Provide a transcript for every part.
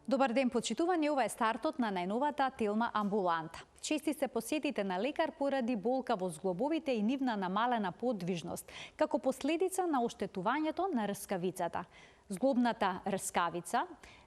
Добар ден, почитувани, ова е стартот на најновата Телма амбуланта. Чести се посетите на лекар поради болка во зглобовите и нивна намалена подвижност, како последица на оштетувањето на рскавицата. Зглобната рскавица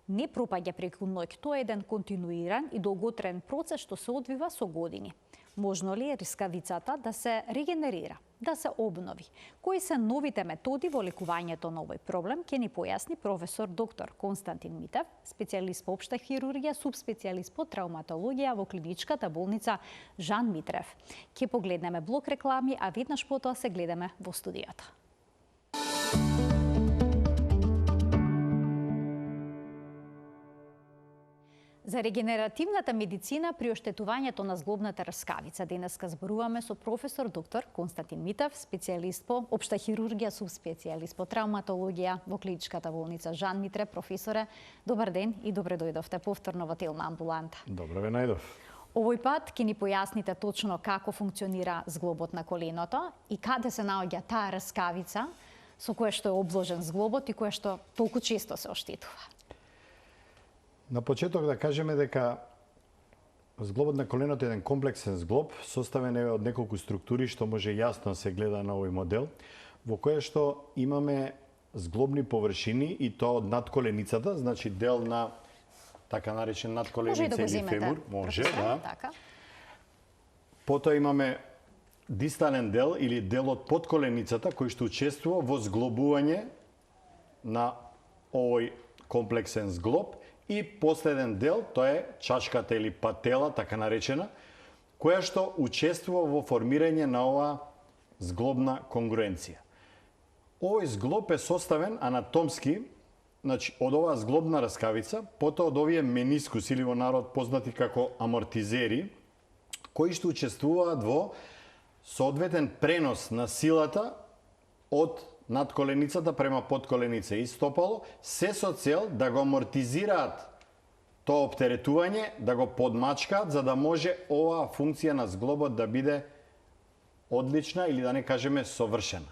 не пропаѓа преку ноќ, тоа е еден континуиран и долготраен процес што се одвива со години. Можно ли е рскавицата да се регенерира, да се обнови? Кои се новите методи во лекувањето на овој проблем, ќе ни појасни професор доктор Константин Митев, специјалист по општа хирургија, субспецијалист по травматологија во клиничката болница Жан Митрев. Ќе погледнеме блок реклами, а веднаш потоа се гледаме во студијата. За регенеративната медицина при оштетувањето на зглобната рскавица денеска зборуваме со професор доктор Константин Митев, специјалист по општа хирургија, субспецијалист по травматологија во клиничката болница Жан Митрев. Професоре, добар ден и добре дојдовте повторно во Телма амбуланта. Добро ве најдов. Овој пат ќе ни појасните точно како функционира зглобот на коленото и каде се наоѓа таа рскавица со која што е обложен зглобот и која што толку често се оштетува. На почеток да кажеме дека зглобот на коленото е еден комплексен зглоб, составен е од неколку структури што може јасно се гледа на овој модел, во која што имаме зглобни површини и тоа од надколеницата, значи дел на така наречен надколеница или фемур, може, да. Така. Потоа имаме дистален дел или дел од подколеницата кој што учествува во зглобување на овој комплексен зглоб. И последен дел, тоа е чачката или патела, така наречена, која што учествува во формирање на ова зглобна конгруенција. Овој зглоб е составен анатомски, значи од оваа зглобна раскавица, потоа од овие менискуси или во народ познати како амортизери, кои што учествуваат во соодветен пренос на силата од надколеницата према подколеница и стопало, се со цел да го амортизираат тоа оптеретување, да го подмачкаат, за да може оваа функција на зглобот да биде одлична или да не кажеме совршена.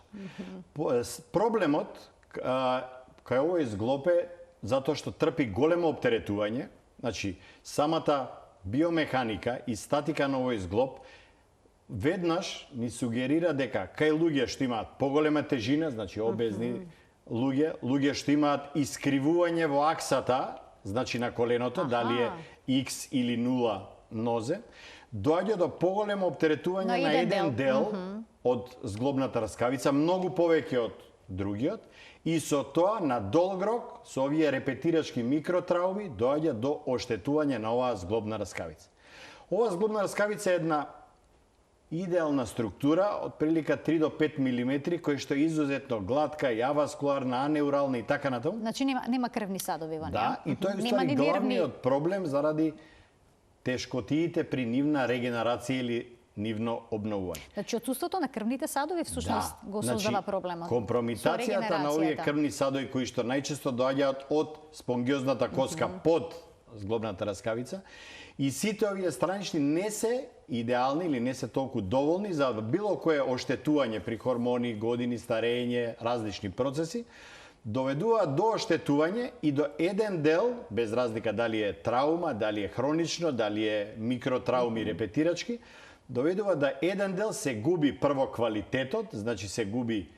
Проблемот кај овој зглоб е затоа што трпи големо оптеретување, значи самата биомеханика и статика на овој зглоб веднаш ни сугерира дека кај луѓе што имаат поголема тежина, значи обезни луѓе што имаат искривување во аксата, значи на коленото, дали е X или 0 нозе, доаѓа до поголемо оптеретување на еден дел од зглобната раскавица, многу повеќе од другиот, и со тоа на долг рок, со овие репетирачки микротрауми, доаѓа до оштетување на оваа зглобна раскавица. Оваа зглобна раскавица е една идеална структура од прилика 3 до 5 милиметри, која што е изузетно глатка, и аваскуларна, анеурална и така натаму. Значи нема крвни садови во неа. Да, и тоа е уствари главниот проблем заради тешкотиите при нивна регенерација или нивно обновување. Значи отсуството на крвните садови всушност го создава проблемот. Компромитацијата на овие крвни садови кои што најчесто доаѓаат од спонгиозната коска под зглобната раскавица, и сите овие странични не се идеални или не се толку доволни за било кое оштетување при хормони, години, старење, различни процеси, доведуваат до оштетување и до еден дел, без разлика дали е траума, дали е хронично, дали е микротрауми репетирачки, доведува да еден дел се губи прво квалитетот, значи се губи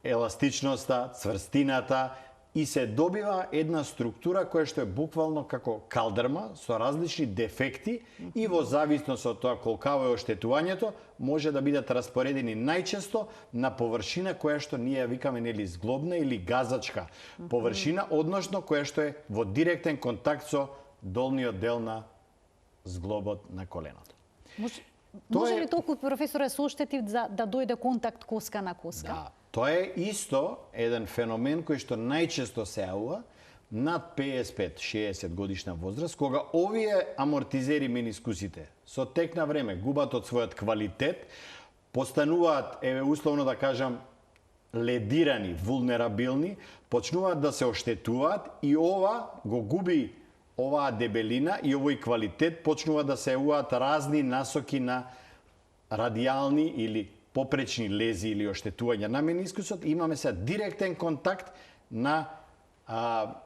еластичноста, цврстината, и се добива една структура која што е буквално како калдрма со различни дефекти и во зависност од тоа колкаво е оштетувањето може да бидат распоредени најчесто на површина која што ние викаме нели зглобна или газачка површина, односно која што е во директен контакт со долниот дел на зглобот на коленото. Може ли толку, професоре, се оштети да дојде контакт коска на коска? Да. Тоа е исто еден феномен кој што најчесто се јавува над 55-60 годишна возраст, кога овие амортизери менискусите со тек на време губат од својот квалитет, постануваат, условно да кажам, ледирани, вулнерабилни, почнуваат да се оштетуваат и ова го губи оваа дебелина и овој квалитет, почнува да се јавуваат разни насоки на радијални или попречни лези или оштетувања на менискусот, имаме сега директен контакт на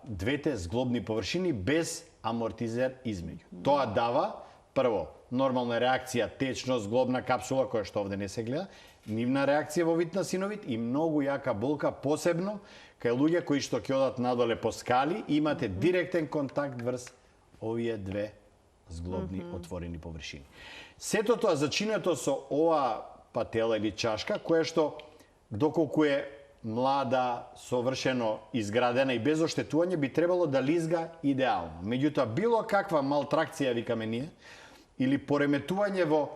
двете зглобни површини без амортизер измеѓу. Тоа дава, прво, нормална реакција, течност, зглобна капсула, која што овде не се гледа, нивна реакција во вид на синовид и многу јака болка, посебно кај луѓе кои што ќе одат надоле по скали, имате директен контакт врз овие две зглобни отворени површини. Сето тоа зачинето со ова патела или чашка, која што доколку е млада, совршено изградена и без оштетување, би требало да лизга идеално. Меѓутоа, било каква малтракција, викаме ние, или пореметување во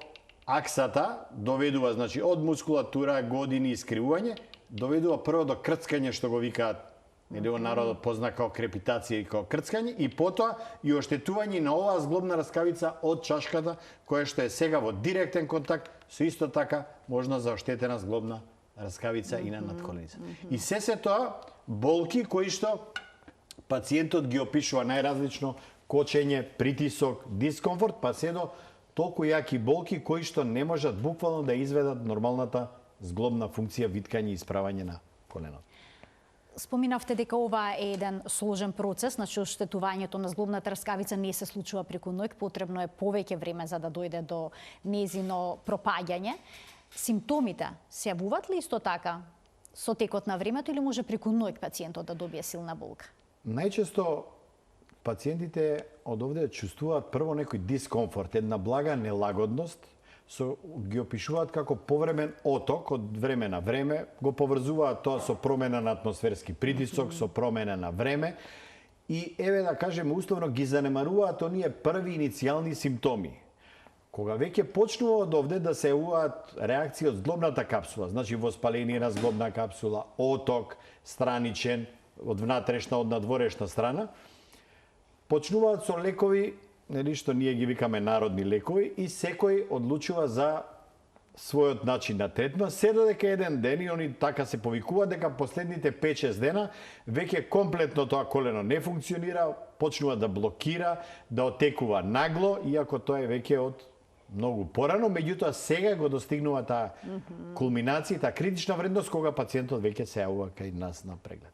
аксата, доведува, значи, од мускулатура, години, искривување, доведува прво до крцкање, што го викаат, или во народот позна као крепитација и као крцкање, и потоа и оштетување на оваа зглобна раскавица од чашката, која што е сега во директен контакт со исто така можна за оштетена зглобна раскавица и на надколеница. И се тоа болки кои што пациентот ги опишува најразлично, кочење, притисок, дискомфорт, па се до толку јаки болки кои што не можат буквално да изведат нормалната зглобна функција виткање и исправање на коленото. Споминавте дека ова е еден сложен процес, значи оштетувањето на зглобната раскавица не се случува преку ноќ, потребно е повеќе време за да дојде до незино пропаѓање. Симптомите се јавуваат ли исто така со текот на времето или може преку ноќ пациентот да добие силна болка? Најчесто пациентите од овде чувствуваат прво некој дискомфорт, една блага нелагодност, ги опишуваат како повремен оток од време на време, го поврзуваат тоа со промена на атмосферски притисок, со промена на време и еве да кажеме условно ги занемаруваат оние први иницијални симптоми. Кога веќе почнува од овде да се јавуваат реакции од зглобната капсула, значи воспаление на зглобна капсула, оток, страничен, од внатрешна, од надворешна страна, почнуваат со лекови, нели што ние ги викаме народни лекови, и секој одлучува за својот начин на третман, се додека еден ден, и они така се повикуваат дека последните 5-6 дена веќе комплетно тоа колено не функционира, почнува да блокира, да отекува нагло, иако тоа е веќе од многу порано, меѓутоа сега го достигнува таа кулминација, таа критична вредност кога пациентот веќе се јавува кај нас на преглед.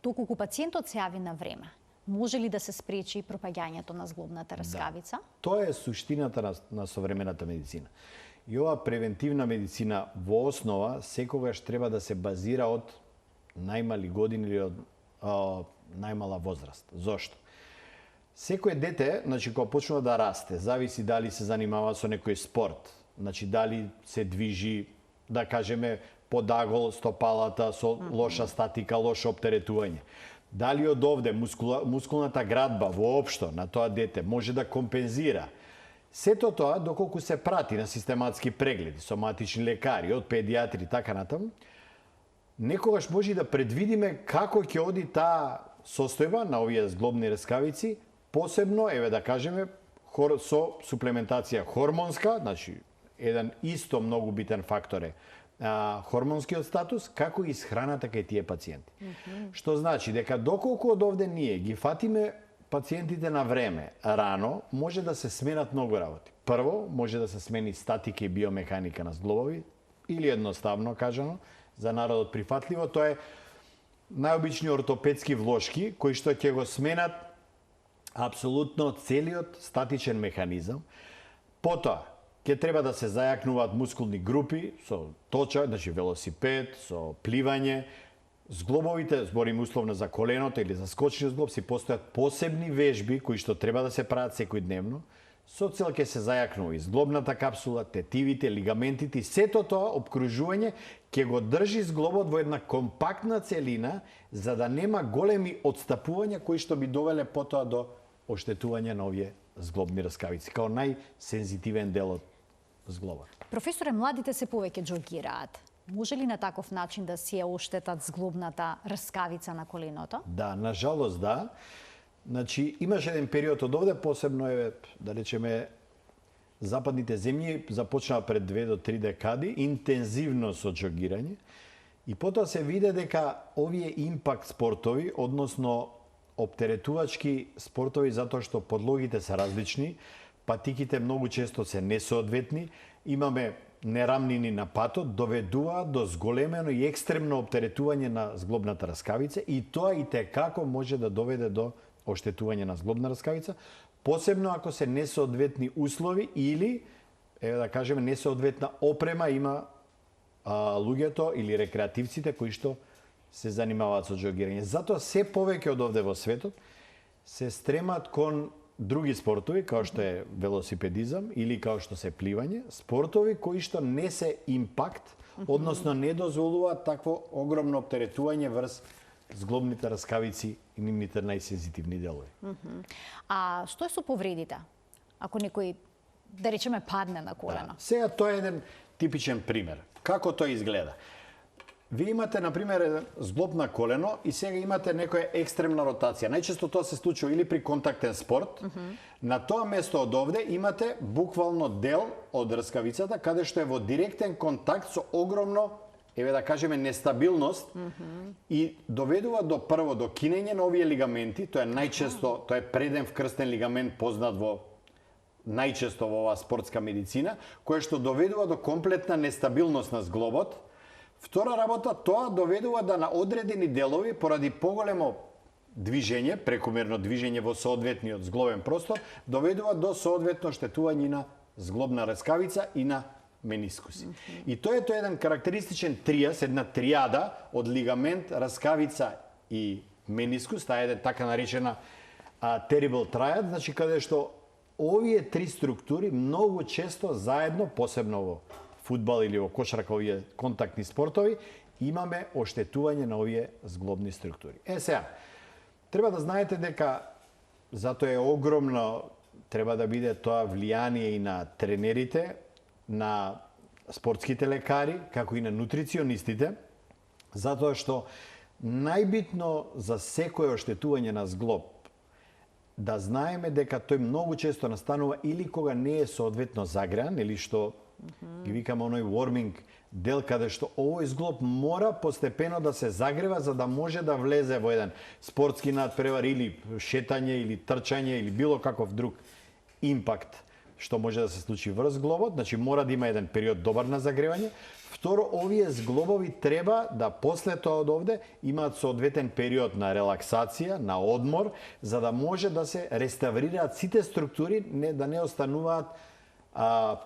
Доколку пациентот се јави на време, може ли да се спречи пропаѓањето на зглобната раскавица? Да. Тоа е суштината на современата медицина. И ова превентивна медицина во основа секогаш треба да се базира од најмали години или од најмала возраст. Зошто? Секое дете, значи, кога почнува да расте, зависи дали се занимава со некој спорт, значи дали се движи, да кажеме, подагол стопалата со лоша статика, лошо оптеретување. Дали од овде мускулната градба воопшто на тоа дете може да компензира. Сето тоа, доколку се прати на систематски прегледи, соматични лекари, од педиатри и така натаму, некогаш може да предвидиме како ќе оди таа состојба на овие зглобни раскавици, посебно, еве да кажеме, со суплементација хормонска, значи еден исто многу битен фактор е хормонскиот статус, како и исхраната кај тие пациенти. Што значи дека доколку од овде ние ги фатиме пациентите на време, рано, може да се сменат многу работи. Прво, може да се смени статика и биомеханика на зглобови, или едноставно кажано, за народот прифатливо, тоа е најобични ортопедски влошки, кои што ќе го сменат апсолутно целиот статичен механизам. Потоа, ќе треба да се зајакнуваат мускулни групи со точак, значи велосипед, со пливање. Зглобовите, зборим условно за коленото или за скочниот зглоб, си постојат посебни вежби кои што треба да се прават секојдневно. Со цел ќе се зајакнува и зглобната капсула, тетивите, лигаментите и сето тоа обкружување ќе го држи зглобот во една компактна целина за да нема големи отстапувања кои што би довеле потоа до оштетување на овие зглобни раскавици, као најсензитивен дел од зглобот. Професоре, младите се повеќе џогираат. Може ли на таков начин да си ја оштетат зглобната раскавица на коленото? Да, на жалост да. Значи, имаше еден период од овде, посебно е, да речеме, западните земји започнаа пред 2 до 3 декади, интензивно со џогирање, и потоа се виде дека овие импакт спортови, односно оптеретувачки спортови, затоа што подлогите се различни, патиките многу често се несоодветни, имаме нерамнини на патот доведуваат до зголемено и екстремно оптеретување на зглобната раскавица и тоа и како може да доведе до оштетување на зглобна раскавица, посебно ако се несоодветни услови или, да кажеме, несоодветна опрема има луѓето или рекреативците кои што се занимаваат со џогирање. Затоа се повеќе од овде во светот се стремат кон други спортови, како што е велосипедизам или како што се пливање, спортови кои што не се импакт, односно не дозволуваат такво огромно оптеретување врз зглобните раскавици и нивните најсензитивни делови. А што е со повредите? Ако некој, да речеме, падне на колено? Да. Сега тоа е еден типичен пример. Како тоа изгледа? Ви имате, например, еден зглоб на колено и сега имате некоја екстремна ротација. Најчесто тоа се случува или при контактен спорт. На тоа место од овде имате буквално дел од раскавицата каде што е во директен контакт со огромно, да кажеме, нестабилност и доведува до прво до кинење на овие лигаменти. Тоа е најчесто, тоа е преден вкрстен лигамент познат најчесто во оваа спортска медицина, кој што доведува до комплетна нестабилност на зглобот. Втора работа, тоа доведува да на одредени делови, поради поголемо движење, прекумерно движење во соодветниот зглобен простор, доведува до соодветно штетување на зглобна раскавица и на менискуси. И тоа е еден карактеристичен триас, една триада од лигамент, раскавица и менискус, таа е така наречена terrible triad, значи каде што овие три структури многу често заедно, посебно во фудбал или во кошарка, овие контактни спортови, имаме оштетување на овие зглобни структури. Сега, треба да знаете дека затоа е огромно, треба да биде тоа влијание и на тренерите, на спортските лекари, како и на нутриционистите, затоа што најбитно за секое оштетување на зглоб да знаеме дека тој многу често настанува или кога не е соодветно загреан, или што ги викаме оној warming дел, каде што овој зглоб мора постепено да се загрева за да може да влезе во еден спортски надпревар или шетање или трчање или било каков друг импакт што може да се случи врз зглобот, значи мора да има еден период добар на загревање. Второ, овие зглобови треба да после тоа од овде имаат соодветен период на релаксација, на одмор, за да може да се реставрираат сите структури, да не остануваат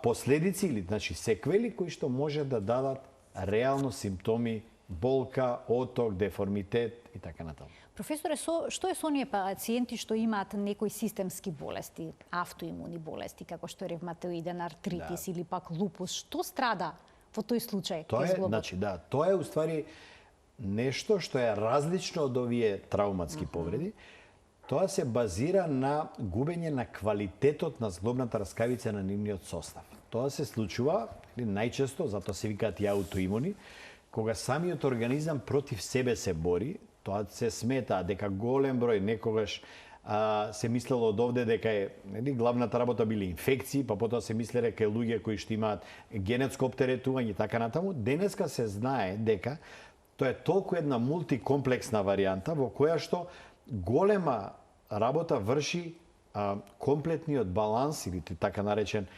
последици или значи секвели кои што може да дадат реално симптоми, болка, оток, деформитет и така натаму. Професоре, што е со оние пациенти што имаат некои системски болести, автоимуни болести, како што е ревматоиден артритис или пак лупус, што страда во тој случај? Тоа е, значи, тоа е уствари нешто што е различно од овие травматски повреди. Тоа се базира на губење на квалитетот на зглобната раскавица на нивниот состав. Тоа се случува најчесто, затоа се викаат и аутоимуни, кога самиот организам против себе се бори. Тоа се смета дека голем број некогаш се мислело од овде дека е главната работа били инфекции, па потоа се мислеле дека луѓе кои што имаат генетско оптеретување и така натаму. Денеска се знае дека тоа е толку една мултикомплексна варијанта во која што голема работа врши комплетниот баланс или така наречен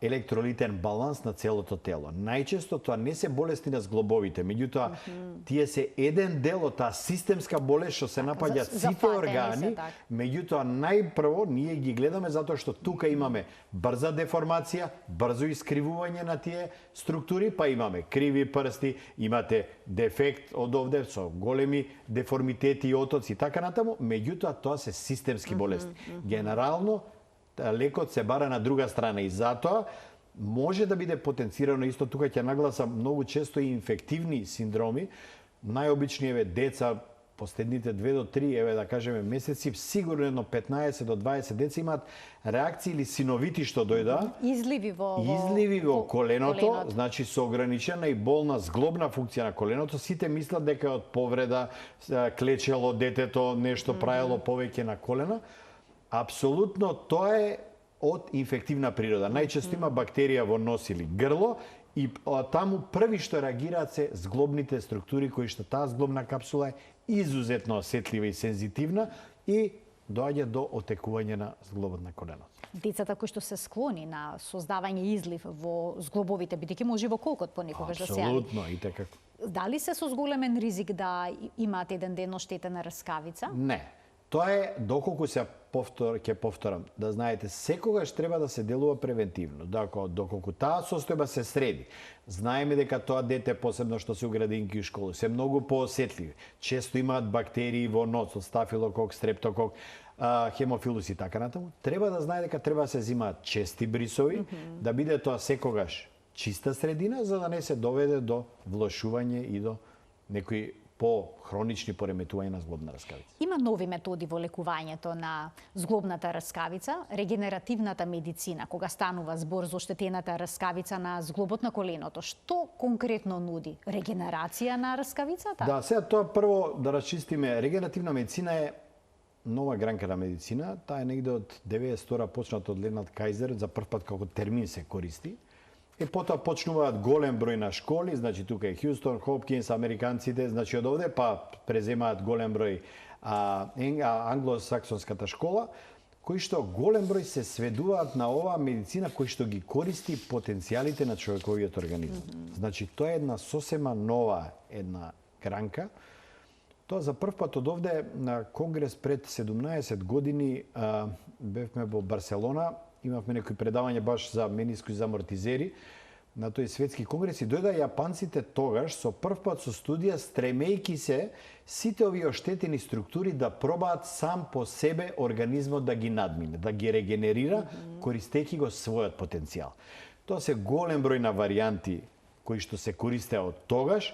електролитен баланс на целото тело. Најчесто тоа не се болести на зглобовите, меѓутоа тие се еден дел од таа системска болест што се напаѓа сите органи, меѓутоа најпрво ние ги гледаме затоа што тука имаме брза деформација, брзо искривување на тие структури, па имаме криви прсти, имате дефект од овде со големи деформитети и отоци и така натаму, меѓутоа тоа се системски болести. Генерално лекот се бара на друга страна и затоа може да биде потенцирано исто тука ќе нагласам многу често и инфективни синдроми. Најобични деца последните 2 до 3 да кажеме месеци, сигурно едно 15 до 20 деца имаат реакции или синовити што дојда, изливи во коленото, значи со ограничена и болна зглобна функција на коленото. Сите мислат дека е од повреда, клечело детето, нешто правило повеќе на колена. Апсолутно тоа е од инфективна природа. Најчесто има бактерија во нос или грло и таму први што реагираат се зглобните структури кои што таа зглобна капсула е изузетно осетлива и сензитивна и доаѓа до отекување на зглобот на коленот. Децата кои што се склони на создавање излив во зглобовите, бидејќи може во колкот понекогаш да се јави. Апсолутно, и така. Дали се со зголемен ризик да имаат еден ден оштетена раскавица? Не. Тоа е доколку ќе повторам, да знаете, секогаш треба да се делува превентивно. Доколку таа состојба се среди, знаеме дека тоа дете, посебно што се у градинки и школи, се многу поосетливи. Често имаат бактерии во нос, стафилокок, стрептокок, хемофилус и така натаму. Треба да знае дека треба да се земаат чести брисови, да биде тоа секогаш чиста средина, за да не се доведе до влошување и до некои по-хронични пореметувања на зглобна раскавица. Има нови методи во лекувањето на зглобната раскавица, регенеративната медицина, кога станува збор за оштетената раскавица на зглобот на коленото. Што конкретно нуди? Регенерација на раскавицата? Да, сега тоа прво да расчистиме. Регенеративна медицина е нова гранка на медицина. Таа е негде од 90-тора почната од Ленард Кајзер, за прв пат како термин се користи. И потоа почнуваат голем број на школи, значи тука е Хјустон, Хопкинс, американците, значи од овде па преземаат голем број англосаксонската школа, кои што голем број се сведуваат на оваа медицина кој што ги користи потенцијалите на човековиот организам. Значи тоа е една сосема нова една гранка. Тоа за прв пат од овде на конгрес пред 17 години бевме во Барселона. Имавме некои предавања баш за менискус амортизери на тој светски конгрес и дојда јапанците тогаш со прв пат со студија стремејки се сите овие оштетени структури да пробаат сам по себе организмот да ги надмине, да ги регенерира, користејќи го својот потенцијал. Тоа се голем број на варијанти кои што се користеа од тогаш.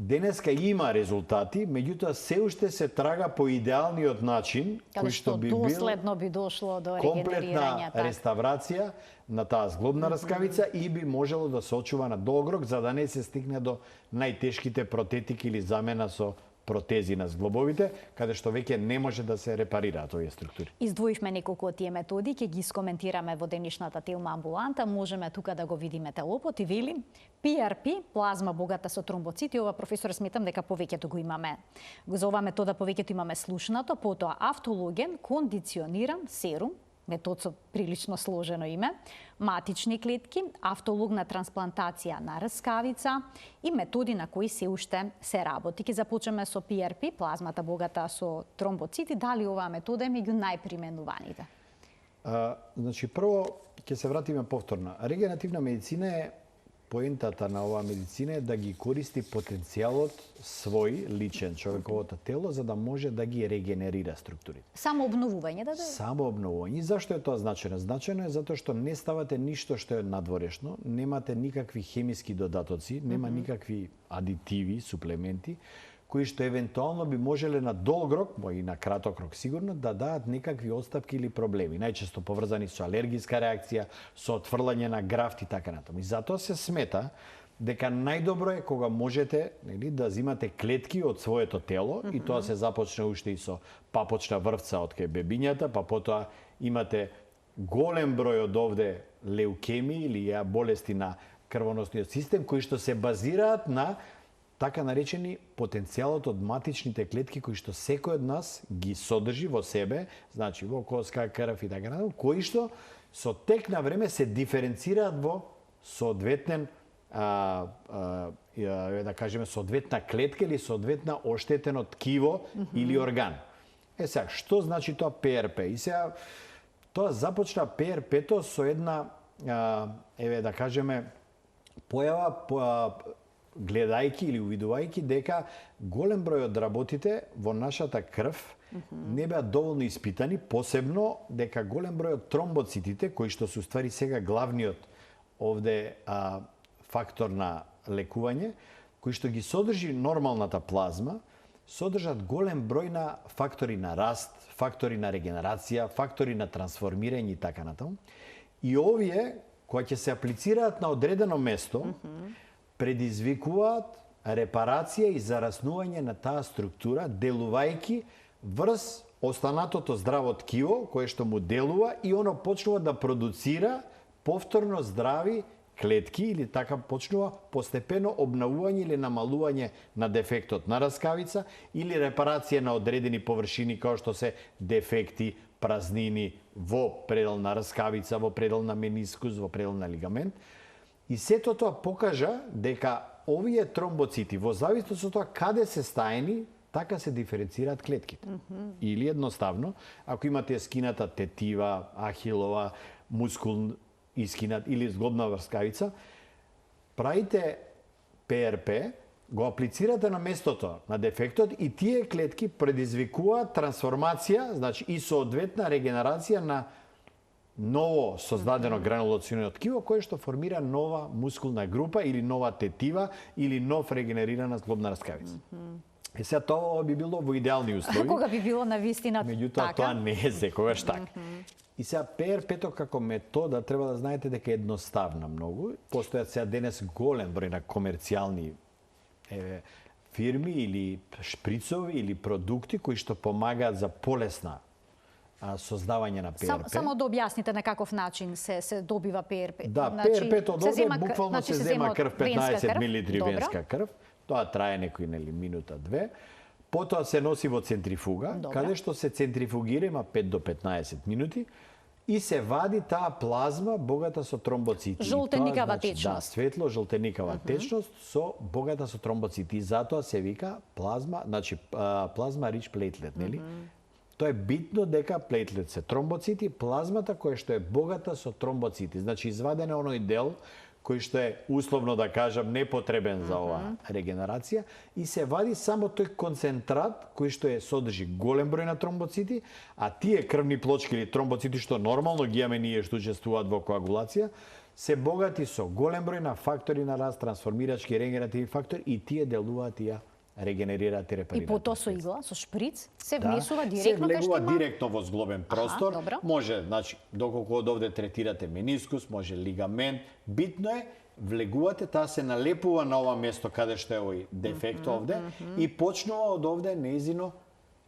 Денеска има резултати, меѓутоа се уште се трага по идеалниот начин, кој што би бил доследно би дошло до комплетна регенерирање. реставрација на таа зглобна раскавица и би можело да се очува на долг рок, за да не се стигне до најтешките протетики или замена со протези на зглобовите, каде што веќе не може да се репарираат овие структури. Издвоивме неколку од тие методи, ќе ги скоментираме во денешната Телма амбуланта. Можеме тука да го видиме телопот и вели PRP, плазма богата со тромбоцити. Ова, професор, сметам дека повеќето го имаме. За оваа метода повеќето имаме слушнато, потоа автологен кондициониран серум, метод со прилично сложено име, матични клетки, автологна трансплантација на раскавица и методи на кои се уште се работи. Ќе започнеме со PRP, плазмата богата со тромбоцити. Дали оваа метода е меѓу најприменуваните? Значи, прво ќе се вратиме повторно. Регенеративна медицина е поентата на оваа медицина е да ги користи потенцијалот свој личен човековото тело за да може да ги регенерира структурите. Само обновување да Само обновување. Зашто е тоа значено? Значено е затоа што не ставате ништо што е надворешно, немате никакви хемиски додатоци, нема никакви адитиви, суплементи, кои што евентуално би можеле на долг рок, и на краток рок сигурно, да даат некакви отстапки или проблеми, најчесто поврзани со алергиска реакција, со отфрлање на графт и така натаму. И затоа се смета дека најдобро е кога можете, нели, да зимате клетки од своето тело и тоа се започне уште и со папочна врвца од кај бебињата, па потоа имате голем број од овде леукеми или болести на крвоносниот систем кои што се базираат на така наречени потенцијалот од матичните клетки кои што секој од нас ги содржи во себе, значи во коска, крв и така натаму, кои што со тек на време се диференцираат во соодветен да кажеме соодветна клетка или соодветна оштетено ткиво или орган. Сега, што значи тоа ПРП? И сега тоа започна ПРП-то со една да кажеме појава гледајќи или увидувајќи дека голем број од работите во нашата крв не беа доволно испитани, посебно дека голем број од тромбоцитите, кои што се уствари сега главниот овде фактор на лекување, кои што ги содржи нормалната плазма, содржат голем број на фактори на раст, фактори на регенерација, фактори на трансформирање и така натаму. И овие, кои ќе се аплицираат на одредено место, предизвикуваат репарација и зараснување на таа структура, делувајќи врз останатото здраво ткиво, кое што му делува и оно почнува да продуцира повторно здрави клетки или така почнува постепено обновување или намалување на дефектот на раскавица или репарација на одредени површини како што се дефекти, празнини во предел на раскавица, во предел на менискус, во предел на лигамент. И сето тоа покажа дека овие тромбоцити, во зависност од тоа каде се стаени, така се диференцираат клетките. Или едноставно, ако имате скината тетива, ахилова, мускул искинат или зглобна врскавица, правите ПРП, го аплицирате на местото на дефектот и тие клетки предизвикуваат трансформација, значи и соодветна регенерација на ново создадено гранулационно ткиво кое што формира нова мускулна група или нова тетива или нов регенерирана зглобна раскавица. И сега тоа би било во идеални услови. Кога би било на вистина меѓутоа тоа не е секогаш така. И сега ПРП-то како метода треба да знаете дека е едноставна многу. Постојат сега денес голем број на комерцијални фирми или шприцови или продукти кои што помагаат за полесна создавање на ПРП. Само да објасните на каков начин се добива ПРП. Да, ПРП-то доде буквално се зема крв, 15 мл венска крв. Тоа трае некој минута-две. Потоа се носи во центрифуга, каде што се центрифугира, има 5 до 15 минути, и се вади таа плазма богата со тромбоцити. Жолтеникава течност. Да, светло жолтеникава течност со богата со тромбоцити. И затоа се вика плазма, значи плазма рич плетлет, нели? Тоа е битно дека плетлет се тромбоцити, плазмата која што е богата со тромбоцити. Значи изваден е оној дел кој што е условно да кажам непотребен за оваа регенерација и се вади само тој концентрат кој што содржи голем број на тромбоцити, а тие крвни плочки или тромбоцити што нормално ги имаме ние што учествуваат во коагулација, се богати со голем број на фактори на раст, трансформирачки, регенеративни фактори и тие делуваат и ја регенерираат и репарираат. И потоа со игла, со шприц, се внесува директно кај што има? Се влегува директно во зглобен простор. Може, значи, доколку од овде третирате менискус, може лигамент. Битно е, влегувате, таа се налепува на ова место каде што е овој дефект овде и почнува од овде нејзино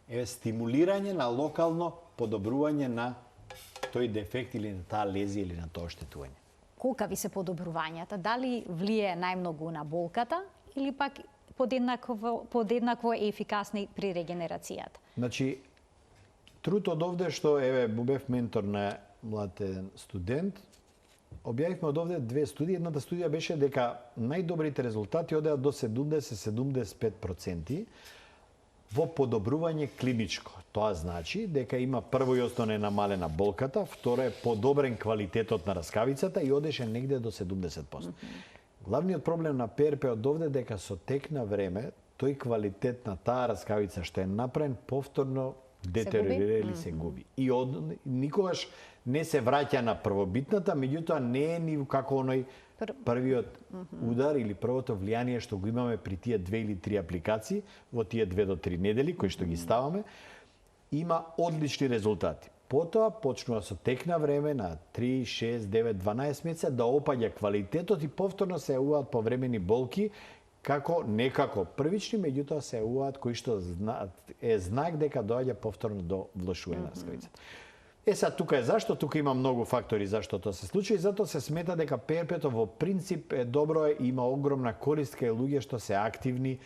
стимулирање на локално подобрување на тој дефект или на таа лезија или на тоа оштетување. Колкави се подобрувањата? Дали влие најмногу на болката или пак подеднакво ефикасни при регенерацијата? Значи, труд од овде што, бев ментор на млад студент, објавивме од овде две студии. Едната студија беше дека најдобрите резултати одеа до 70-75% во подобрување клиничко. Тоа значи дека има прво и основно намалена болката, второ е подобрен квалитетот на раскавицата и одеше негде до 70%. Главниот проблем на ПРП од овде дека со тек на време тој квалитет на таа раскавица што е направен повторно детериорира или се губи. И никогаш не се враќа на првобитната, меѓутоа не е ни како оној првиот удар или првото влијание што го имаме при тие 2 или 3 апликации во тие 2 до 3 недели кои што ги ставаме, има одлични резултати. Потоа почнува со тек на време на 3, 6, 9, 12 месеца да опаѓа квалитетот и повторно се јавуваат повремени болки не како првични, меѓутоа се јавуваат кои што е знак дека доаѓа повторно до влошување на раскавицата. Сега тука е зашто, тука има многу фактори зашто тоа се случи и затоа се смета дека ПРП-то во принцип е добро и има огромна корист кај луѓе што се активни,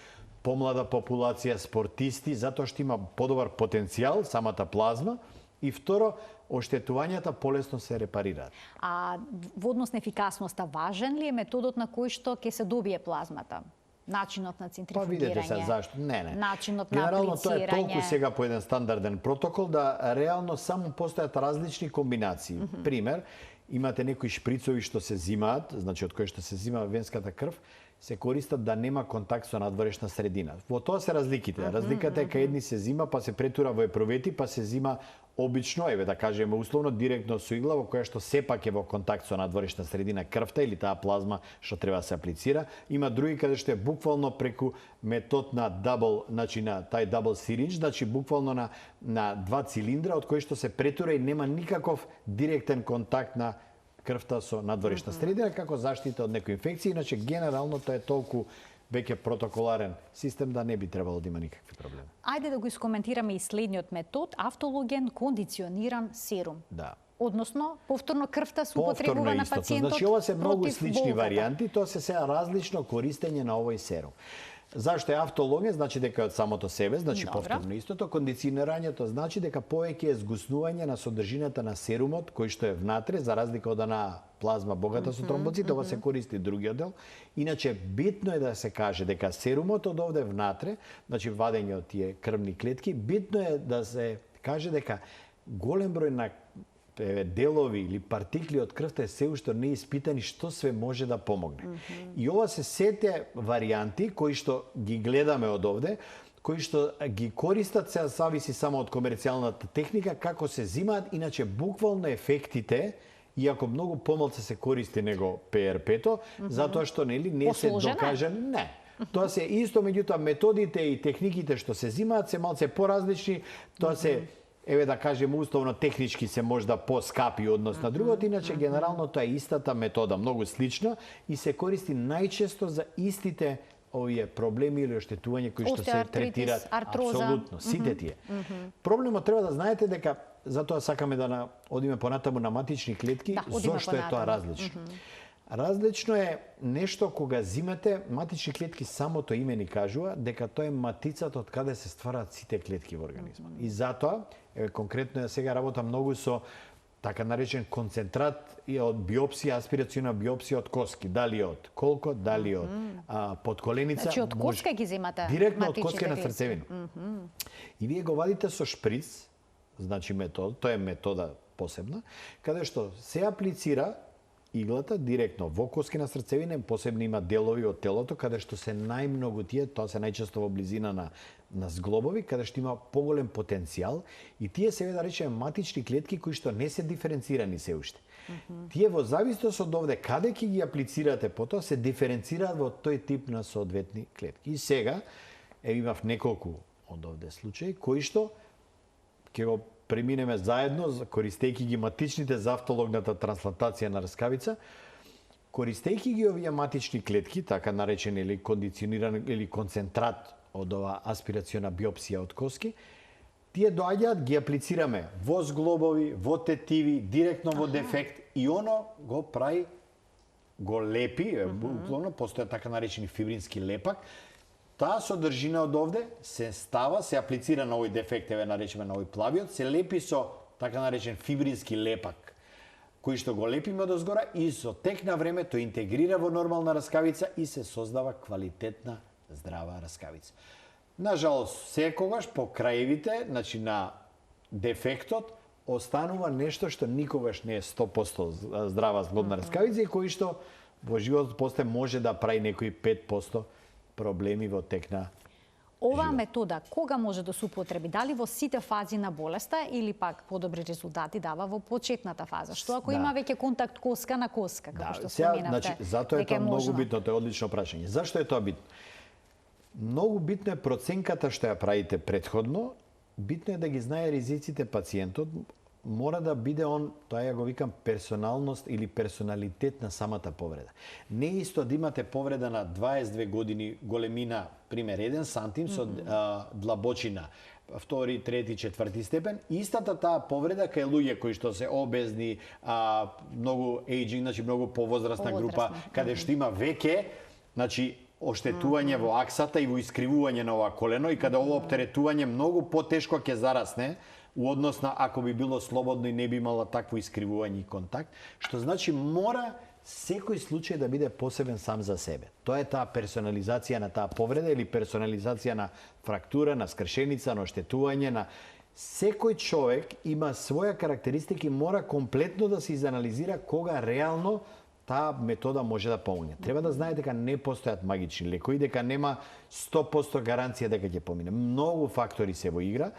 помлада популација, спортисти, затоа што има подобар потенцијал самата плазма. И второ, оштетувањата полесно се репарираат. А во однос на ефикасноста, важен ли е методот на кој што ќе се добие плазмата? Начинот на центрифугирање? Па видете се зашто. Не. Начинот на генерално аплицирање? Тоа е толку сега по еден стандарден протокол да реално само постојат различни комбинации. Пример, имате некои шприцови што се зимаат, значи од кои што се зима венската крв, се користат да нема контакт со надворешна средина. Во тоа се разликите. Разликата е кај едни се зима, па се претура во епровети, па се зима обично, да кажеме условно, директно со игла, во која што сепак е во контакт со надворешна средина крвта или таа плазма што треба да се аплицира. Има други каде што е буквално преку метод на значи на тај дабл сиридж, значи буквално на 2 цилиндра од кои што се претура и нема никаков директен контакт на крвта со надворешна средина како заштита од некои инфекции, иначе генерално тоа е толку веќе протоколарен систем да не би требало да има никакви проблеми. Ајде да го искоментираме и следниот метод, автологен кондициониран серум. Да. Односно, повторно крвта се Повторно употребува на истото. пациентот Значи, ова се многу против слични болката. варијанти, тоа се сега различно користење на овој серум. Зашто е автологија, значи дека од самото себе, значи Добро. повторно истото, кондиционирањето значи дека повеќе е згуснување на содржината на серумот кој што е внатре, за разлика од она плазма богата со тромбоцити, ова се користи другиот дел. Иначе битно е да се каже дека серумот од овде внатре, значи вадење од тие крвни клетки, битно е да се каже дека голем број на делови или партикли од крвта е се уште не испитани што све може да помогне. И ова се сете варијанти кои што ги гледаме од овде, кои што ги користат, се зависи само од комерцијалната техника, како се зимаат, иначе буквално ефектите, иако многу помалку се користи него ПРП-то, затоа што нели не се Посложена е. докажан, не. Тоа се исто, меѓутоа методите и техниките што се зимаат се малце поразлични, тоа се еве да кажеме условно технички се можда поскапи однос на другото, иначе генерално тоа е истата метода, многу слична и се користи најчесто за истите овие проблеми или оштетувања кои што се Остеоартритис, третираат артроза. апсолутно сите тие. Проблемот треба да знаете дека затоа сакаме да одиме понатаму на матични клетки, Да, одиме зошто е тоа понатаму. различно. Различно е нешто кога зимате матични клетки, самото име ни кажува дека тоа е матицата од каде се ствараат сите клетки во организмот. И затоа, еве конкретно сега работам многу со така наречен концентрат и од биопсија, аспирациона биопсија од коски, дали од колко, дали од подколеница. Значи од коска ги земате директно од матичните коска на клетки. срцевина. И вие го вадите со шприц, значи метода, тоа е метода посебна, каде што се аплицира иглата директно во коски на срцевина, посебно има делови од телото каде што се најмногу тие, тоа се најчесто во близина на зглобови, каде што има поголем потенцијал и тие се да речеме матични клетки кои што не се диференцирани се уште. Тие во зависност од овде каде ќе ги аплицирате потоа се диференцираат во тој тип на соодветни клетки. И сега имав неколку од овде случаи кои што ќе го преминеме заедно, користејќи ги матичните за автологната трансплантација на раскавица, користејќи ги овие матични клетки, така наречени или кондициониран или концентрат од ова аспирациона биопсија од коски, тие доаѓаат, ги аплицираме во зглобови, во тетиви, директно во дефект и оно го прави, го лепи, буквално постоја така наречени фибрински лепак. Таа содржина од овде се става, се аплицира на овој дефект, еве наречеме на овој плавиот, се лепи со така наречен фибрински лепак, кој што го лепиме од озгора и со тек на време тој интегрира во нормална раскавица и се создава квалитетна здрава раскавица. Нажалост, секогаш по краевите, значи на дефектот, останува нешто што никогаш не е 100% здрава зглобна раскавица и кој што во животот после може да прави некои 5% проблеми во тек на Оваа метода кога може да се употреби? Дали во сите фази на болеста или пак подобри резултати дава во почетната фаза? Што ако има веќе контакт коска на коска, како што споменавте? Значи, затоа е тоа многу битно, тоа е одлично прашање. Зашто е тоа битно? Многу битно е проценката што ја правите претходно, битно е да ги знае ризиците пациентот, мора да биде он, тоа ја го викам персоналност или персоналитет на самата повреда. Не е исто да имате повреда на 22 години големина, пример 1 сантим со длабочина, втори, трети, четврти степен, истата таа повреда кај луѓе кои што се обезни, многу ејджинг, значи многу повозрастна група, каде што има веќе, значи оштетување во аксата и во искривување на ова колено и каде ова оптеретување многу потешко ќе зарасне у однос на ако би било слободно и не би имала такво искривување и контакт, што значи мора секој случај да биде посебен сам за себе. Тоа е таа персонализација на таа повреда или персонализација на фрактура, на скршеница, на оштетување, на секој човек има своја карактеристика и мора комплетно да се изанализира кога реално таа метода може да помогне. Треба да знае дека не постојат магични лекови, дека нема 100% гаранција дека ќе помине. Многу фактори се во игра,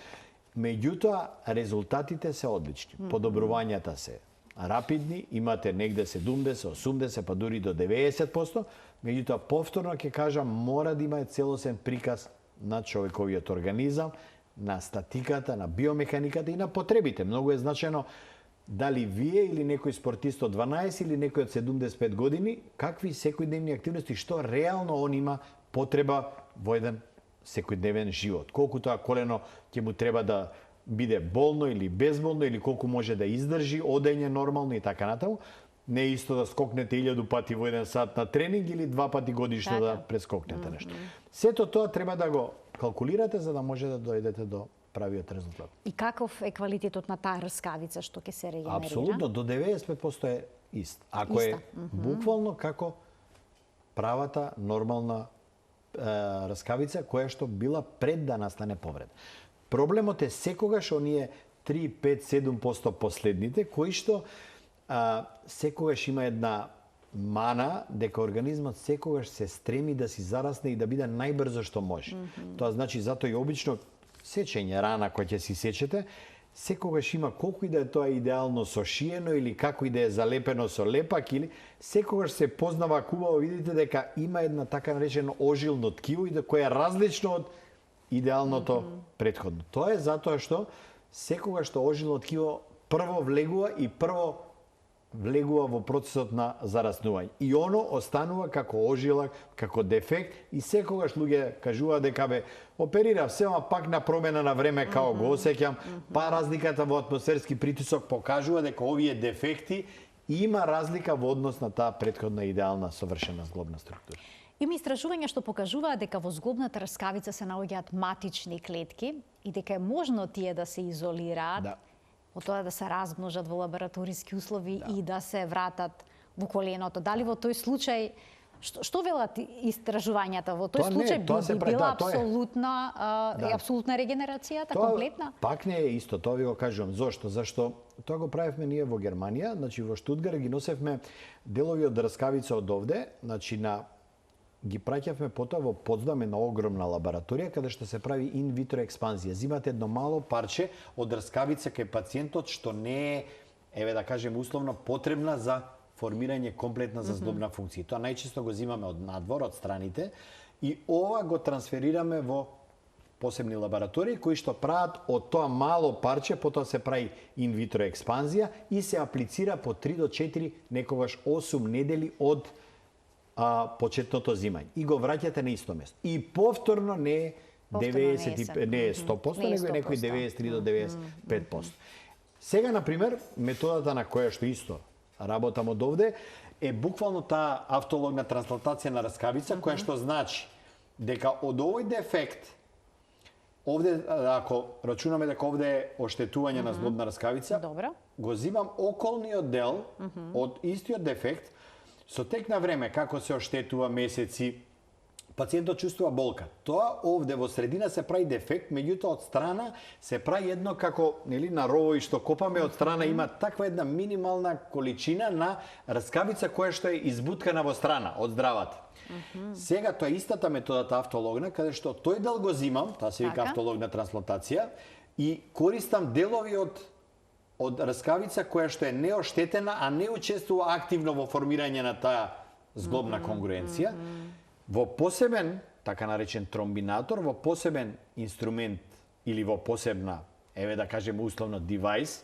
меѓутоа резултатите се одлични. Подобрувањата се рапидни, имате негде 70, 80, па дури до 90%, меѓутоа повторно ќе кажам, мора да има целосен приказ на човековиот организам, на статиката, на биомеханиката и на потребите. Многу е значено дали вие или некој спортист од 12 или некој од 75 години, какви секојдневни активности, што реално он има потреба во еден секојдневен живот. Колку тоа колено ќе му треба да биде болно или безболно, или колку може да издржи одење нормално и така натаму. Не е исто да скокнете 1000 пати во 1 сат на тренинг или 2 пати годишно да прескокнете нешто. Сето тоа треба да го калкулирате за да може да дојдете до правиот резултат. И каков е квалитетот на таа рскавица што ќе се регенерира? Апсолутно, до 95% е ист. Ако е буквално како правата нормална рскавица која што била пред да настане повреда. Проблемот е секогаш оние 3, 5, 7% последните кои што секогаш има една мана дека организмот секогаш се стреми да си зарасне и да биде најбрзо што може. Тоа значи затоа и обично сечење рана која ќе си сечете, секогаш има колку и да е тоа идеално сошиено или како и да е залепено со лепак или секогаш се познава убаво видите дека има една така наречено ожилно ткиво и кое е различно од идеалното претходно. Тоа е затоа што секогаш што ожилно ткиво прво влегува и прво влегува во процесот на зараснување. И оно останува како ожилак, како дефект и секогаш луѓе кажуваат дека бе оперирав сема пак на промена на време као го осеќам, па разликата во атмосферски притисок покажува дека овие дефекти има разлика во однос на таа претходна идеална совршена зглобна структура. Има истражувања што покажуваат дека во зглобната рскавица се наоѓаат матични клетки и дека е можно тие да се изолираат. Да. Од тоа да се размножат во лабораториски услови и да се вратат во коленото. Дали во тој случај, што велат истражувањата? Во тој случај би била апсолутна регенерацијата, комплетна? Пак не е исто, тоа ви го кажувам. Зошто? Зашто тоа го правевме ние во Германија, значи во Штутгарт ги носевме делови од рскавица од овде, значи ги праќавме потоа во Потсдам на огромна лабораторија каде што се прави инвитро експанзија. Зимате едно мало парче од рскавица кај пациентот што не е, еве да кажем условно, потребна за формирање комплетна за зглобна функција. Тоа најчесто го зимаме од надвор, од страните и ова го трансферираме во посебни лаборатории кои што прават од тоа мало парче, потоа се прави инвитро експанзија и се аплицира по 3 до 4, некогаш 8 недели од почетното зимање и го враќате на исто место. И повторно не е 100%, него е некои 93 до 95%. Сега, например, методата на која што исто работам од овде е буквално таа автологна трансплантација на рскавица, која што значи дека од овој дефект, овде, ако рачунаме дека овде е оштетување на зглобна рскавица, го зимам околниот дел од истиот дефект. Со тек на време, како се оштетува месеци, пациентот чувствува болка. Тоа овде во средина се прави дефект, меѓутоа од страна се прави едно како на ровој што копаме, од страна има таква една минимална количина на рскавица која што е избуткана во страна од здравата. Сега тоа е истата методата автологна, каде што тој дел го зимам, таа се вика автологна трансплантација, и користам делови од рскавица која што е неоштетена, а не учествува активно во формирање на таа зглобна конгруенција, во посебен, така наречен тромбинатор, во посебен инструмент или во посебна, еве да кажеме условно девајс,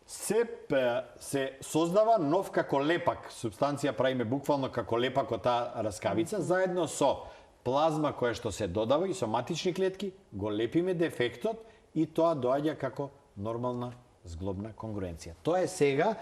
се создава нов како лепак, субстанција правиме буквално како лепак од таа рскавица, заедно со плазма која што се додава и со матични клетки, го лепиме дефектот и тоа доаѓа како нормална зглобна конгруенција. Тоа е сега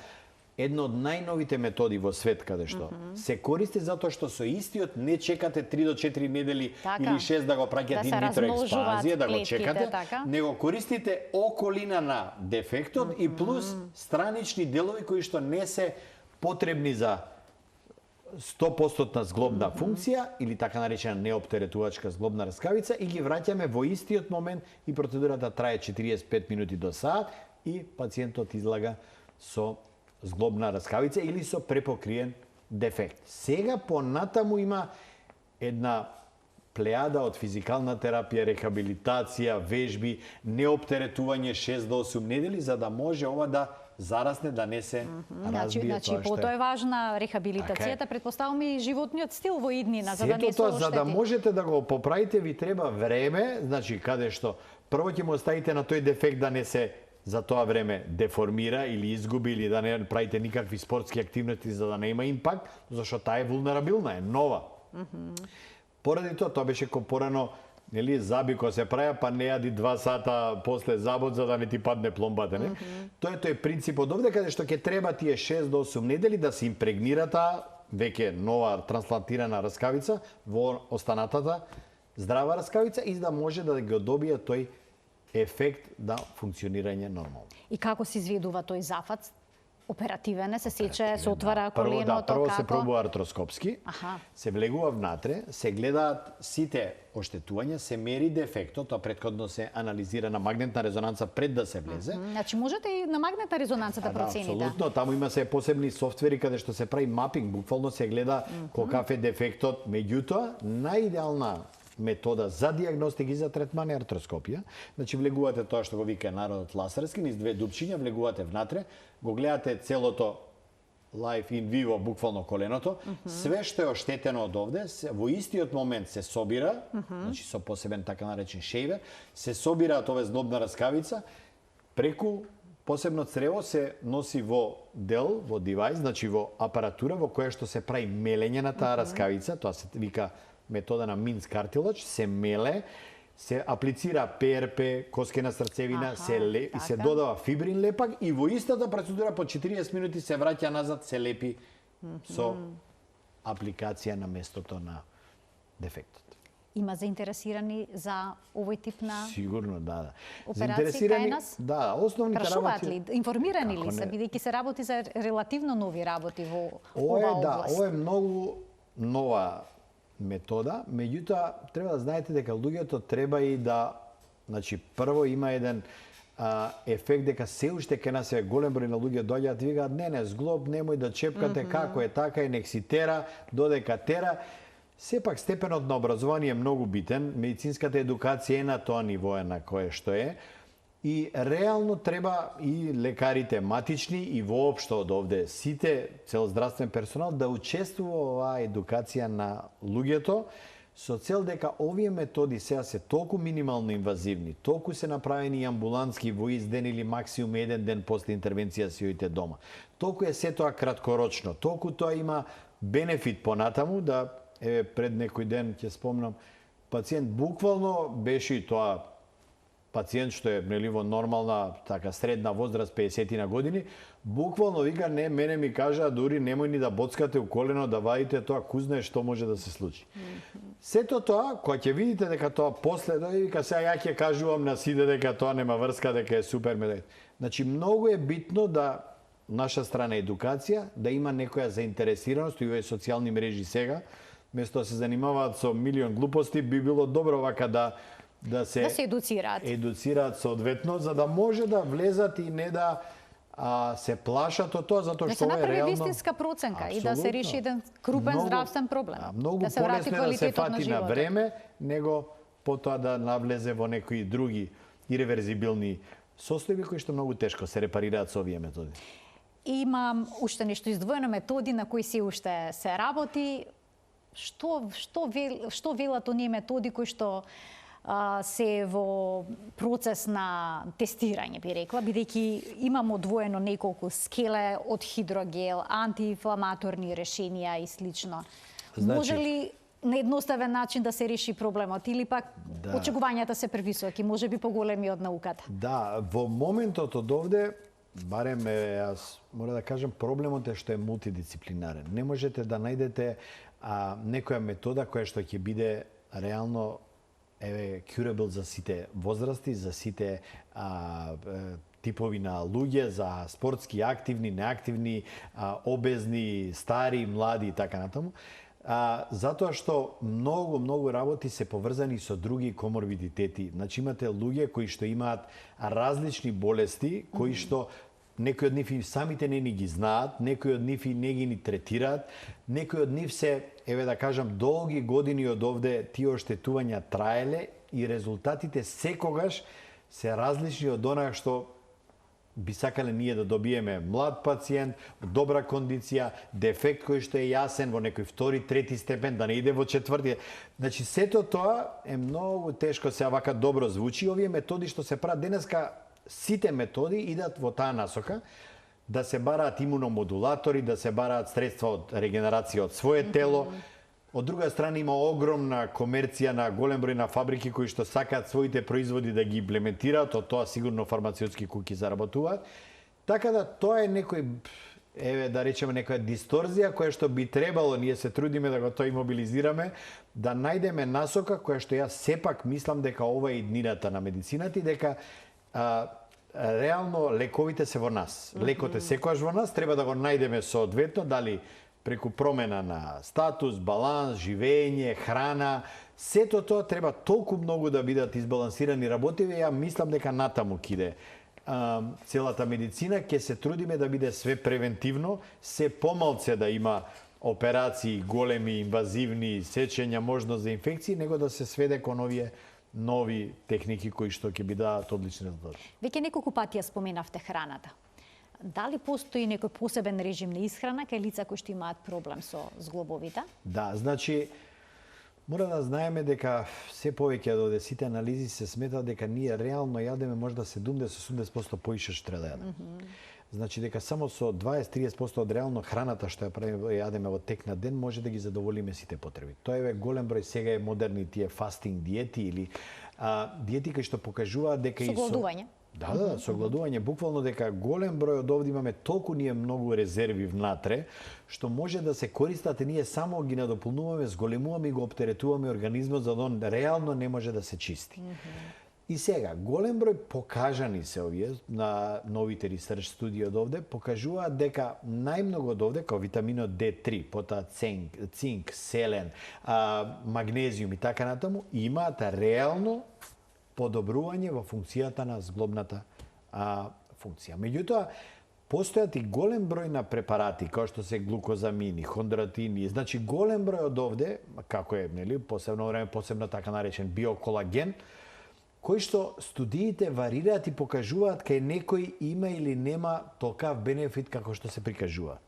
една од најновите методи во свет каде што се користи затоа што со истиот не чекате 3 до 4 недели или 6 да го праќате инвитро експанзија, да го чекате, него користите околина на дефектот и плюс странични делови кои што не се потребни за 100% зглобна функција или така наречена неоптеретувачка зглобна рскавица и ги враќаме во истиот момент и процедурата трае 45 минути до саат и пациентот излага со зглобна рскавица или со препокриен дефект. Сега понатаму има една плејада од физикална терапија, рехабилитација, вежби, неоптеретување 6 до 8 недели за да може ова да зарасне, да не се разбие тоа што е. Потоа е важна рехабилитацијата, претпоставувам и животниот стил во иднина, за да не се оштети. За да можете да го поправите, ви треба време, значи каде што прво ќе му оставите на тој дефект да не се за тоа време деформира или изгуби или да не правите никакви спортски активности за да не има импакт, зашто таа е вулнерабилна, е нова. Поради тоа беше порано нели, заби кој се праја, па не јади 2 сата после забод за да не ти падне пломбата, не? Тоа е принципот овде каде што ќе треба тие 6 до 8 недели да се импрегнира таа веќе нова трансплантирана раскавица во останатата здрава раскавица и да може да го добие тој ефект да функционирање нормално. И како се изведува тој зафат? Оперативен е, се сече, се отвара коленото, прво како? се пробува артроскопски, се влегува внатре, се гледаат сите оштетувања, се мери дефектот, тоа претходно се анализира на магнетна резонанца пред да се влезе. Значи можете и на магнетна резонанца да процените? Апсолутно, таму има се посебни софтвери каде што се прави мапинг, буквално се гледа каков е дефектот, меѓутоа најидеална метода за дијагностика и за третман е артроскопија. Значи влегувате тоа што го вика народот ласерски, низ 2 дупчиња, влегувате внатре, го гледате целото live in vivo, буквално коленото, све што е оштетено од овде, во истиот момент се собира, значи со посебен така наречен шејвер, се собираат ове зглобна раскавица, преку посебно црево се носи во дел, во девајс, значи во апаратура во која што се прави мелење на таа раскавица, тоа се вика метода на Минс картилач, се меле, се аплицира ПРП, коскена срцевина, и се додава фибрин лепак и во истата процедура по 40 минути се враќа назад, се лепи со апликација на местото на дефектот. Има заинтересирани за овој тип на Сигурно, да. операции кај нас? Да, основните Прашуваат работи... ли, информирани ли се, бидејќи се работи за релативно нови работи во ова област? Ова е многу нова метода, меѓутоа треба да знаете дека луѓето треба и да, значи прво има еден ефект дека се уште кај нас е голем број на луѓе доаѓаат и викаат не, зглоб, немој да чепкате, како е така и нек си тера, додека тера. Сепак степенот на образование е многу битен, медицинската едукација е на тоа ниво на кое што е. И реално треба и лекарите матични и воопшто од овде сите, цел здравствен персонал да учествува оваа едукација на луѓето со цел дека овие методи сега се толку минимално инвазивни, толку се направени амбулантски во изден или максимум 1 ден после интервенција си оите дома. Толку е се тоа краткорочно, толку тоа има бенефит понатаму да пред некој ден ќе спомнам пациент буквално беше и тоа пациент што е во нормална така средна возраст 50 години, буквално вика не, мене ми кажа дури немој ни да боцкате у колено да вадите тоа, ку знае што може да се случи. Сето тоа, кога ќе видите дека тоа после вика сега ја ќе кажувам на сите дека тоа нема врска, дека е супер медицина. Значи многу е битно да наша страна едукација, да има некоја заинтересираност и овие социјални мрежи сега, место да се занимаваат со милион глупости, би било добро вака да се едуцираат соодветно, за да може да влезат и не да се плашат од тоа, затоа што да ова е реално... Да се направи вистинска проценка и да се реши еден крупен здравствен проблем. Многу да се врати полесно да се квалитетот на фати на животот. време, него потоа да навлезе во некои други иреверзибилни состојби кои што многу тешко се репарираат со овие методи. Имам уште нешто издвоено, методи на кои се уште се работи. Што велат оние методи кои што се во процес на тестирање, би рекла, бидејќи имам одвоено неколку скеле од хидрогел, антиинфламаторни решенија и слично. Може ли на едноставен начин да се реши проблемот или пак очекувањата се превисоки, може би поголеми од науката? Да, во моментот од овде, барем јас мора да кажам, проблемот е што е мултидисциплинарен. Не можете да најдете некоја метода која што ќе биде реално curable за сите возрасти, за сите типови на луѓе, за спортски активни, неактивни, обезни, стари, млади и така натаму. Затоа што многу работи се поврзани со други коморбидитети. Значи имате луѓе кои што имаат различни болести, кои што некои од нив и самите не ни ги знаат, некои од нив и не ги ни третираат, некои од нив се, да кажам, долги години од овде тие оштетувања траеле и резултатите секогаш се различни од онаа што би сакале ние да добиеме млад пациент, добра кондиција, дефект кој што е јасен во некој втори, трети степен, да не иде во четврти. Значи, сето тоа е многу тешко се вака добро звучи. Овие методи што се прават денеска, сите методи идат во таа насока, да се бараат имуномодулатори, да се бараат средства од регенерација од свое тело, Од друга страна има огромна комерција на голем број на фабрики кои што сакаат своите производи да ги имплементираат, од тоа сигурно фармацеутски куќи заработуваат. Така да тоа е некој, да речеме, некоја дисторзија која што би требало, ние се трудиме да го тоа имобилизираме, да најдеме насока која што јас сепак мислам дека ова е иднината на медицината и дека реално лековите се во нас. Лекот е секогаш во нас, треба да го најдеме соодветно, дали преку промена на статус, баланс, живење, храна, сето тоа треба толку многу да бидат избалансирани работиви, ја мислам дека натаму киде целата медицина, ќе се трудиме да биде све превентивно, се помалце да има операции големи, инвазивни, сечења, можност за инфекции, него да се сведе кон овие нови техники кои што ќе би дадат одлични резултати. Веќе неколку пати ја споменавте храната. Дали постои некој посебен режим на исхрана кај лица кои што имаат проблем со зглобовите? Да, значи мора да знаеме дека се повеќе од овде сите анализи се смета дека ние реално јадеме можда 70-80% поише што треба да јадеме. Значи дека само со 20-30% од реално храната што ја јадеме во тек на ден може да ги задоволиме сите потреби. Тоа е голем број сега е модерни тие фастинг диети или диети кои што покажуваат дека и со Да, со гладување, буквално дека голем број од овде имаме толку ние многу резерви внатре, што може да се користат и ние само ги надополнуваме, зголемуваме и го оптеретуваме организмот за да он реално не може да се чисти. И сега, голем број покажани се овие на новите ресерч студии од овде, покажуваат дека најмногу од овде, као витаминот D3, потоа цинк, селен, магнезиум и така натаму, имаат реално подобрување во функцијата на зглобната функција. Меѓутоа, постојат и голем број на препарати, како што се глукозамини, хондроитини, значи голем број од овде, како е, нели, посебно време, посебно така наречен биоколаген, кои што студиите варираат и покажуваат кај некој има или нема толкав бенефит како што се прикажува.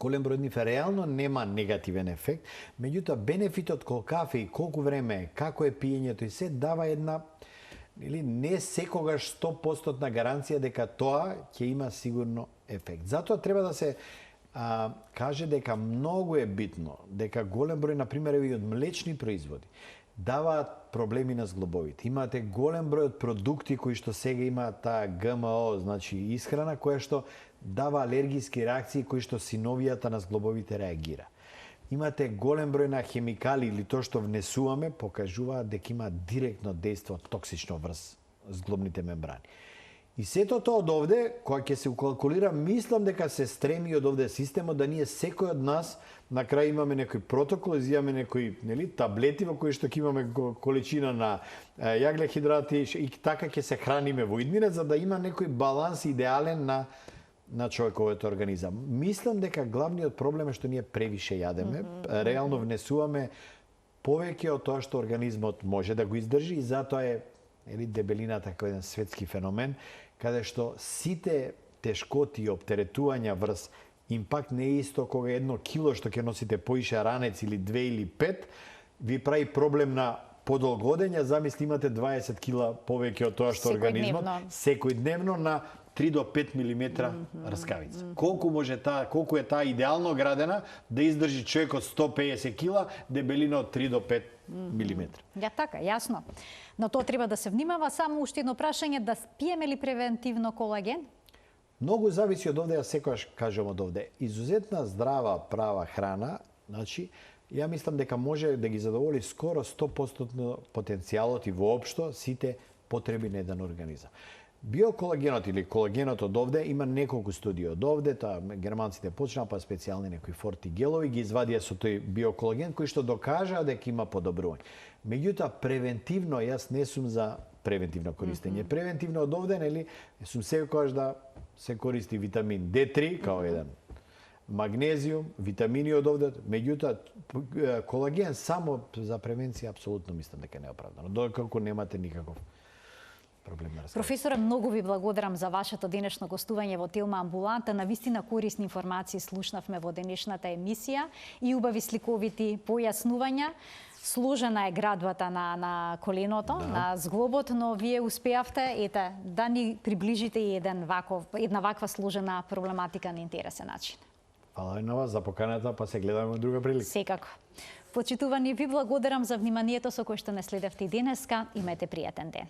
Голем број нив реално нема негативен ефект, меѓутоа бенефитот колкав е и колку време е, како е пиењето и се дава една или не секогаш 100% гаранција дека тоа ќе има сигурно ефект. Затоа треба да се каже дека многу е битно дека голем број на пример и од млечни производи даваат проблеми на зглобовите. Имате голем број од продукти кои што сега имаат таа ГМО, значи исхрана која што дава алергиски реакции кои што синовијата на зглобовите реагира. Имате голем број на хемикали или тоа што внесуваме покажуваат дека има директно дејство токсично врз зглобните мембрани. И сето тоа од овде, кога ќе се укалкулира, мислам дека се стреми од овде системот да ние секој од нас на крај имаме некој протокол, изимаме некои, нели, таблети во кои што ќе имаме количина на јаглехидрати и така ќе се храниме во иднина за да има некој баланс идеален на човековиот организам. Мислам дека главниот проблем е што ние превише јадеме, реално внесуваме повеќе од тоа што организмот може да го издржи и затоа е дебелината како еден светски феномен, каде што сите тешкоти и оптеретувања врз импакт не е исто кога 1 кило што ќе носите поише ранец или 2 или 5, ви прави проблем на подолго одење, замисли имате 20 кила повеќе од тоа што организмот секој дневно на 3 до 5 милиметра раскавица. Колку е таа идеално градена да издржи човекот 150 кила, дебелина од 3 до 5 милиметра. Ја така, јасно. Но тоа треба да се внимава. Само уште едно прашање, да пиеме ли превентивно колаген? Многу зависи од овде, ја секогаш кажам од овде. Изузетна здрава, права храна, значи, ја мислам дека може да ги задоволи скоро 100% потенцијалот и воопшто сите потреби на еден организам. Биоколагенот или колагенот од овде има неколку студии од овде, тоа германците почнаа па специјални некои форти гелови ги извадија со тој биоколаген кој што докажаа дека има подобрување. Меѓутоа превентивно јас не сум за превентивно користење. Превентивно од овде, нели, сум секогаш да се користи витамин D3 као еден магнезиум, витамини од овде, меѓутоа колаген само за превенција апсолутно мислам дека не е оправдано. Доколку немате никаков проблем на раскажа. Професоре, многу ви благодарам за вашето денешно гостување во Тилма Амбуланта. Навистина корисни информации слушнавме во денешната емисија и убави сликовити појаснувања. Сложена е градбата на коленото, на зглобот, но вие успеавте да ни приближите и една ваква сложена проблематика на интересен начин. Фала и на вас за поканата, па се гледаме во друга прилика. Секако. Почитувани, ви благодарам за вниманието со кое што не следевте и денеска. Имајте пријатен ден.